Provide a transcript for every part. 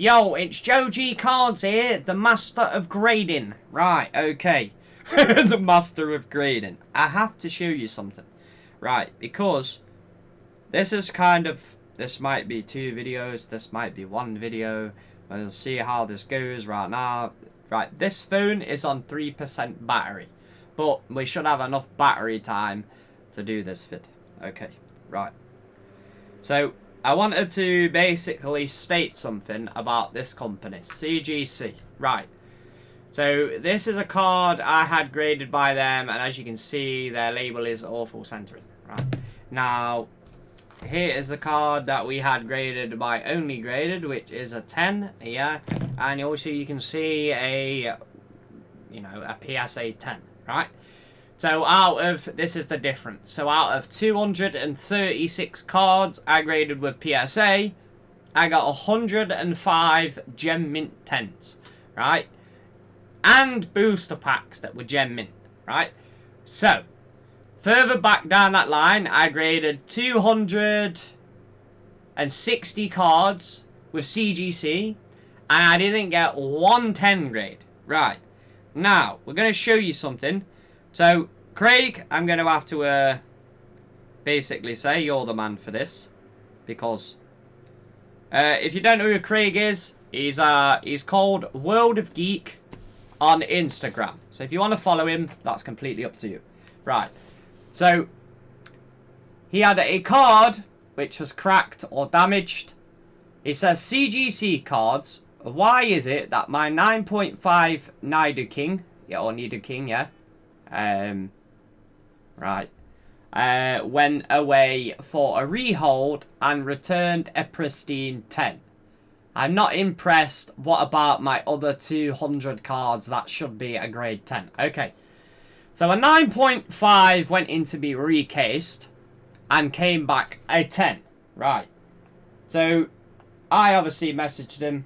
Yo, it's Joe G Cards here, the master of grading. Right, okay. The master of grading. I have to show you something. Right, because this is kind of... This might be 2 videos, this might be 1 video. We'll see how this goes right now. Right, this phone is on 3% battery. But we should have enough battery time to do this vid. Okay, right. So, I wanted to basically state something about this company, CGC. Right. So, this is a card I had graded by them, and as you can see, their label is awful centering. Right. Now, here is the card that we had graded by Only Graded, which is a 10, yeah. And also you can see a, a PSA 10, right? So this is the difference. So out of 236 cards I graded with PSA, I got 105 Gem Mint 10s, right? And booster packs that were Gem Mint, right? So, further back down that line, I graded 260 cards with CGC, and I didn't get 110 grade. Right. Now, we're going to show you something. So, Craig, I'm going to have to basically say you're the man for this. Because, if you don't know who Craig is, he's called World of Geek on Instagram. So, if you want to follow him, that's completely up to you. Right. So, he had a card which was cracked or damaged. It says CGC cards. Why is it that my 9.5 Nidoking, or Nidoking, yeah, right, went away for a rehold and returned a pristine 10? I'm not impressed. What about my other 200 cards that should be a grade 10? Okay. So a 9.5 went in to be recased and came back a 10. Right. So I obviously messaged him.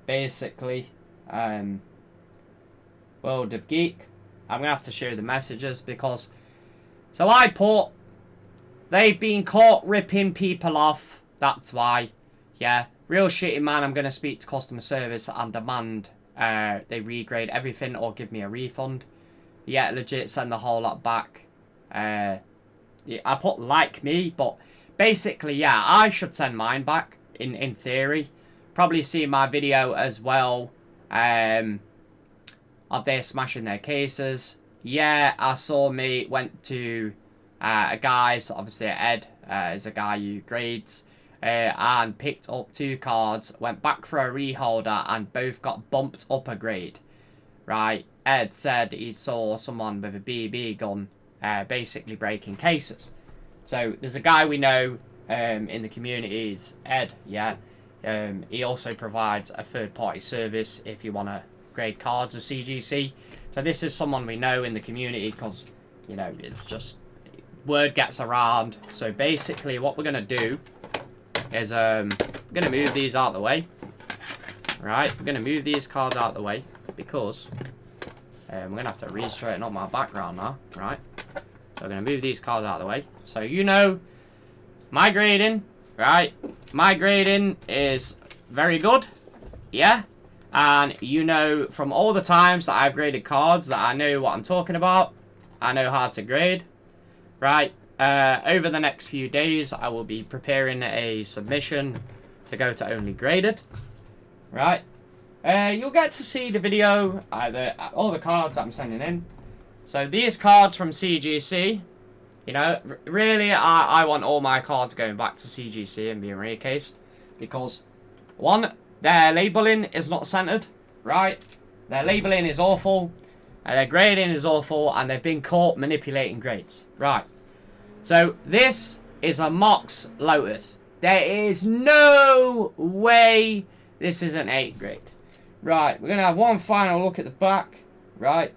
Basically, World of Geek. I'm going to have to show the messages because... So I put... They've been caught ripping people off. That's why. Yeah. Real shitty, man. I'm going to speak to customer service and demand... they regrade everything or give me a refund. Yeah, legit, send the whole lot back. Yeah, I put like me, but basically, yeah, I should send mine back, in theory. Probably see my video as well, of they smashing their cases. Yeah, I saw me, went to a guy, so obviously Ed is a guy who grades, and picked up 2 cards, went back for a reholder, and both got bumped up a grade. Right, Ed said he saw someone with a BB gun basically breaking cases. So there's a guy we know in the community, is Ed, yeah. He also provides a third-party service if you want to grade cards with CGC. So this is someone we know in the community because, it's just, word gets around. So basically what we're going to do is we're going to move these out of the way. Right, we're going to move these cards out of the way because we're going to have to re-straighten up my background now. Right, so we're going to move these cards out of the way. So my grading, right, my grading is very good, yeah, and from all the times that I've graded cards that I know what I'm talking about. I know how to grade, right. Over the next few days, I will be preparing a submission to go to Only Graded. Right. You'll get to see the video, all the cards I'm sending in. So these cards from CGC, really, I want all my cards going back to CGC and being recased. Because, 1, their labeling is not centered, right? Their labeling is awful, their grading is awful, and they've been caught manipulating grades. Right. So, this is a Mox Lotus. There is no way this is an 8 grade. Right, we're going to have one final look at the back. Right.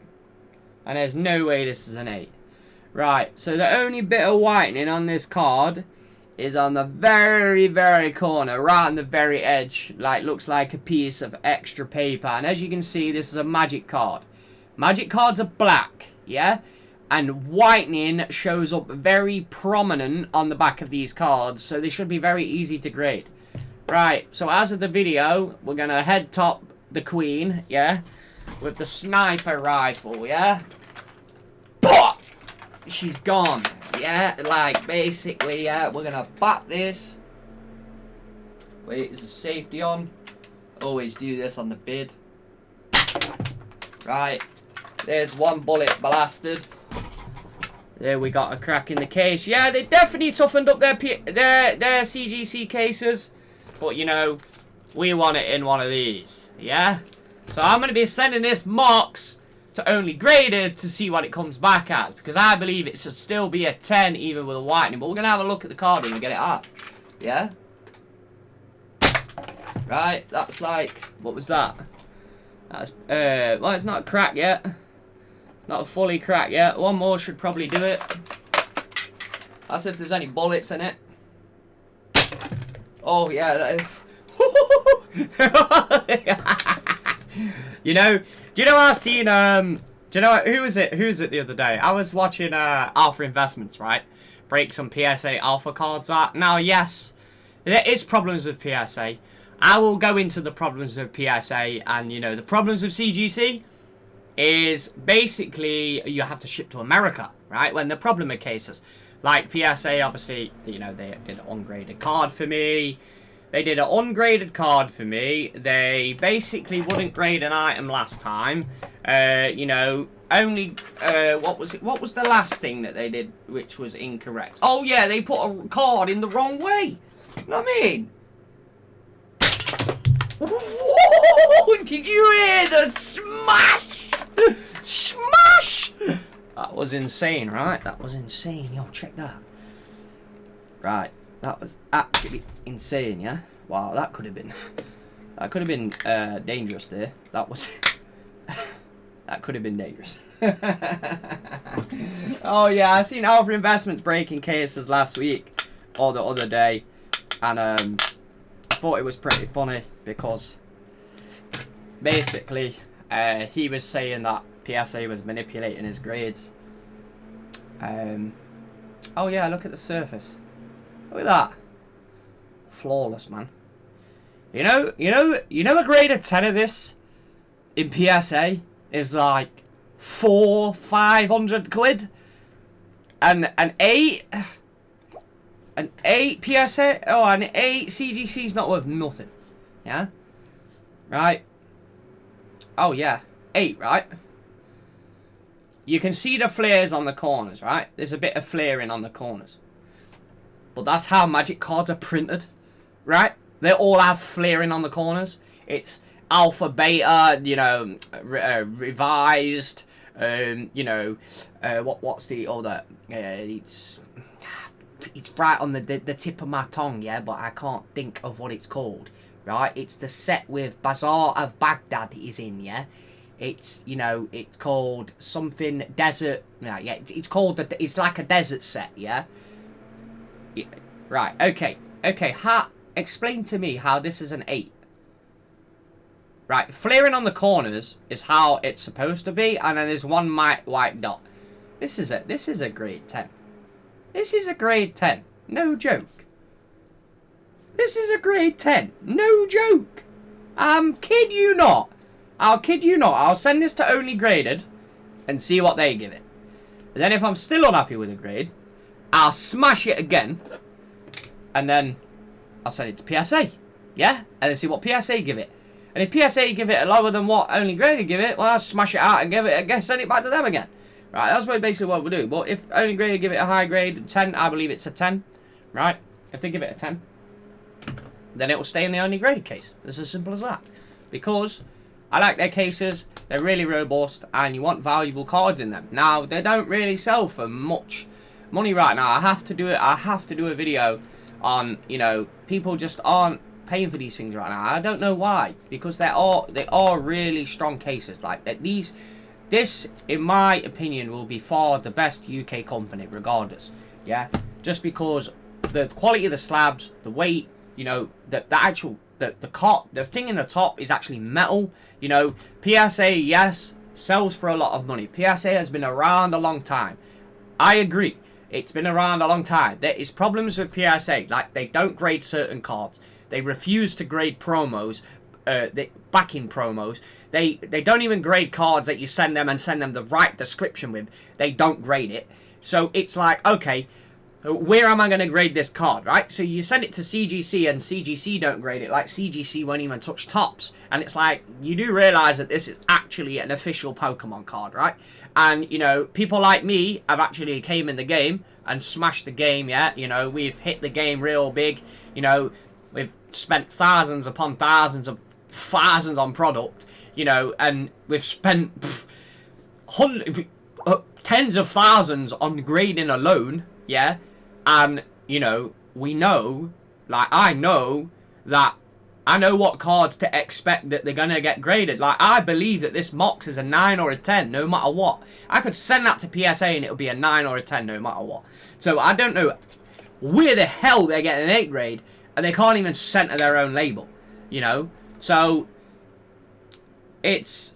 And there's no way this is an 8. Right, so the only bit of whitening on this card is on the very, very corner, right on the very edge. Looks like a piece of extra paper. And as you can see, this is a magic card. Magic cards are black, yeah? And whitening shows up very prominent on the back of these cards, so they should be very easy to grade. Right, so as of the video, we're going to head top the Queen, yeah? With the sniper rifle, yeah? But she's gone, yeah? Like, basically, yeah, we're going to bat this. Wait, is the safety on? Always do this on the bid. Right, there's one bullet blasted. There we got a crack in the case. Yeah, they definitely toughened up their CGC cases. But, you know, we want it in one of these. Yeah? So I'm going to be sending this Mox to only graded to see what it comes back as. Because I believe it should still be a 10 even with a whitening. But we're going to have a look at the card when we get it out. Yeah? Right, that's like... What was that? That's... well, it's not cracked yet. Not fully cracked yet. One more should probably do it. That's if there's any bullets in it. Oh, yeah. You know, do you know I seen, do you know, who was it the other day? I was watching Alpha Investments, right? Break some PSA Alpha cards out. Now, yes, there is problems with PSA. I will go into the problems with PSA and, you know, the problems with CGC is basically you have to ship to America, right? When the problem of cases, like PSA, obviously, you know, they did an ungraded card for me. They did an ungraded card for me. They basically wouldn't grade an item last time. You know, only, what was it? What was the last thing that they did which was incorrect? Oh, yeah, they put a card in the wrong way. You know what I mean? Whoa, did you hear the smash? Smash! That was insane, right? That was insane. Yo, check that. Right, that was absolutely insane, yeah? Wow, that could have been dangerous there. That was... that could have been dangerous. Oh, yeah, I seen Alpha Investments breaking cases last week, or the other day, and I thought it was pretty funny, because basically... he was saying that PSA was manipulating his grades. Oh yeah, look at the surface. Look at that. Flawless, man. You know a grade of 10 of this in PSA is like 400-500 quid. And an 8 PSA, oh, an 8 CGC is not worth nothing. Yeah? Right? Oh, yeah. 8, right? You can see the flares on the corners, right? There's a bit of flaring on the corners. But that's how magic cards are printed, right? They all have flaring on the corners. It's alpha, beta, you know, revised, you know, what's the other? It's right on the tip of my tongue, yeah, but I can't think of what it's called. Right, it's the set with Bazaar of Baghdad is in, yeah. It's, you know, it's called something desert. No, yeah, it's called it's like a desert set, yeah. Right, okay. Explain to me how this is an 8. Right, flaring on the corners is how it's supposed to be, and then there's one white dot. This is a grade 10. This is a grade 10. No joke. This is a grade 10. No joke. Kid you not. I'll kid you not. I'll send this to only graded and see what they give it. And then if I'm still unhappy with the grade, I'll smash it again. And then I'll send it to PSA. Yeah? And then see what PSA give it. And if PSA give it lower than what only graded give it, well, I'll smash it out and give it again, send it back to them again. Right, that's basically what we'll do. But if only graded give it a high grade, 10, I believe it's a 10. Right? If they give it a 10. Then it will stay in the only graded case. It's as simple as that. Because I like their cases, they're really robust, and you want valuable cards in them. Now, they don't really sell for much money right now. I have to do a video on, you know, people just aren't paying for these things right now. I don't know why. Because they are really strong cases. Like this, in my opinion, will be far the best UK company, regardless. Yeah? Just because the quality of the slabs, the weight, you know, the thing in the top is actually metal. You know, PSA, yes, sells for a lot of money. PSA has been around a long time. I agree. It's been around a long time. There is problems with PSA. Like, they don't grade certain cards. They refuse to grade promos, backing promos. They don't even grade cards that you send them and send them the right description with. They don't grade it. So it's like, okay, where am I going to grade this card, right? So you send it to CGC and CGC don't grade it. Like CGC won't even touch tops. And it's like, you do realise that this is actually an official Pokemon card, right? And, you know, people like me have actually came in the game and smashed the game, yeah? You know, we've hit the game real big. You know, we've spent thousands upon thousands on product, you know, and we've spent tens of thousands on grading alone, yeah? And, you know, we know, like, I know what cards to expect that they're going to get graded. Like, I believe that this Mox is a 9 or a 10, no matter what. I could send that to PSA and it'll be a 9 or a 10, no matter what. So, I don't know where the hell they're getting an 8 grade, and they can't even center their own label, you know? So, it's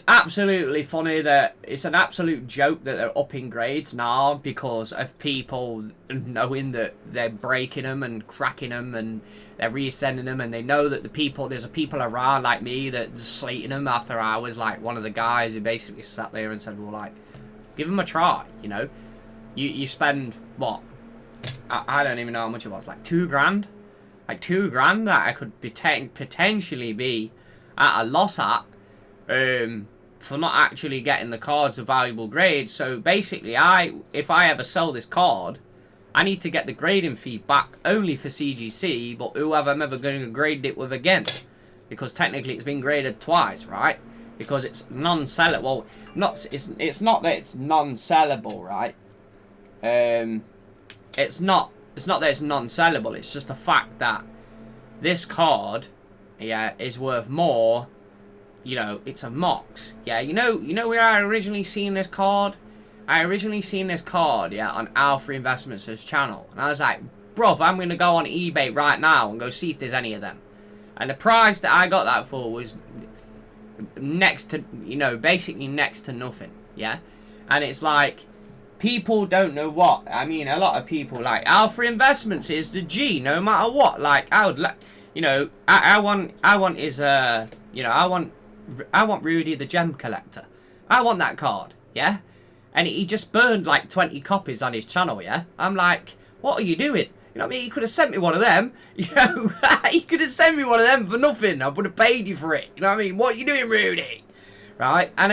absolutely funny that it's an absolute joke that they're upping grades now because of people knowing that they're breaking them and cracking them and they're resending them, and they know that there's people around like me that's slating them after I was like one of the guys who basically sat there and said, well, like, give them a try, you know? You spend, what? I don't even know how much it was, like $2,000? Like $2,000 that I could potentially be at a loss at. For not actually getting the cards of valuable grades. So basically, if I ever sell this card, I need to get the grading fee back only for CGC, but whoever I'm ever going to grade it with again, because technically it's been graded twice, right? Because it's non-sellable. Well, it's not that it's non-sellable, right? It's not that it's non-sellable. It's just the fact that this card, yeah, is worth more. You know, it's a Mox. Yeah, you know where I originally seen this card? I originally seen this card, yeah, on Alpha Investments' channel. And I was like, bruv, I'm going to go on eBay right now and go see if there's any of them. And the price that I got that for was next to, you know, basically next to nothing, yeah? And it's like, people don't know what. I mean, a lot of people, like, Alpha Investments is the G, no matter what. Like, I would, you know, I want his, you know, I want Rudy the Gem Collector. I want that card, yeah? And he just burned like 20 copies on his channel, yeah? I'm like, what are you doing? You know what I mean? He could have sent me one of them. You know, he could have sent me one of them for nothing. I would have paid you for it. You know what I mean? What are you doing, Rudy? Right? And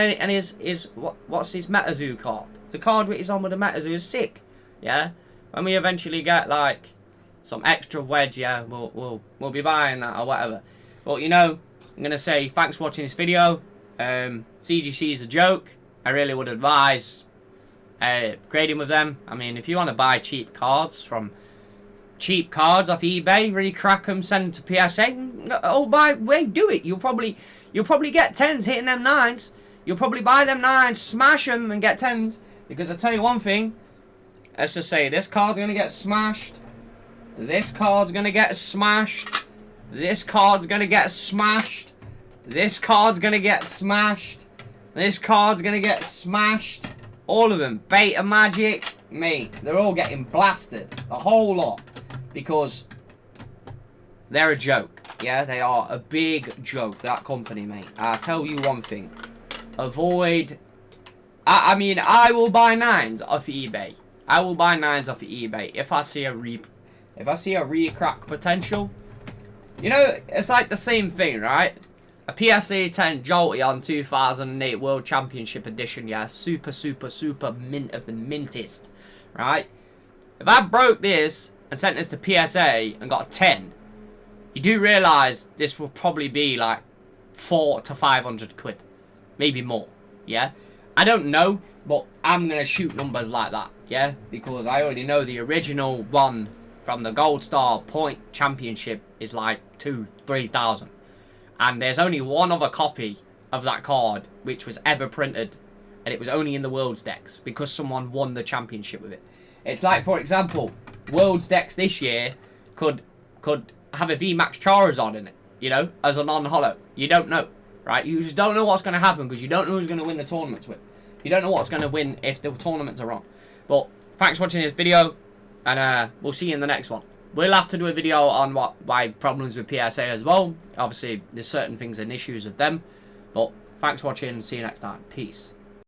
what's his MetaZoo card? The card which is on with the MetaZoo is sick, yeah? When we eventually get like some extra wedge, yeah, we'll be buying that or whatever. But you know, I'm going to say thanks for watching this video. CGC is a joke. I really would advise grading with them. I mean, if you want to buy cheap cards off eBay, really crack them, send them to PSA, oh, by the way, do it. You'll probably get 10s hitting them 9s. You'll probably buy them 9s, smash them, and get 10s. Because I tell you one thing, let's just say this card's going to get smashed. This card's going to get smashed. This card's going to get smashed. This card's going to get smashed. This card's going to get smashed. All of them. Beta Magic, mate. They're all getting blasted. The whole lot. Because they're a joke. Yeah, they are a big joke, that company, mate. I'll tell you one thing. Avoid... I mean, I will buy 9s off eBay. I will buy 9s off eBay if I see a re-crack potential. You know, it's like the same thing, right? A PSA 10 Jolteon 2008 World Championship Edition, yeah. Super mint of the mintest, right? If I broke this and sent this to PSA and got a 10, you do realise this will probably be like 400 to 500 quid. Maybe more, yeah? I don't know, but I'm going to shoot numbers like that, yeah? Because I already know the original one from the Gold Star Point Championship is like 2,000-3,000. And there's only one other copy of that card which was ever printed, and it was only in the World's decks because someone won the championship with it. It's like, for example, World's decks this year could have a VMAX Charizard in it, you know, as a non-holo. You don't know, right? You just don't know what's going to happen because you don't know who's going to win the tournaments with. You don't know what's going to win if the tournaments are on. But thanks for watching this video, and we'll see you in the next one. we'll have to do a video on why problems with PSA as well. Obviously, there's certain things and issues with them. But thanks for watching. See you next time. Peace.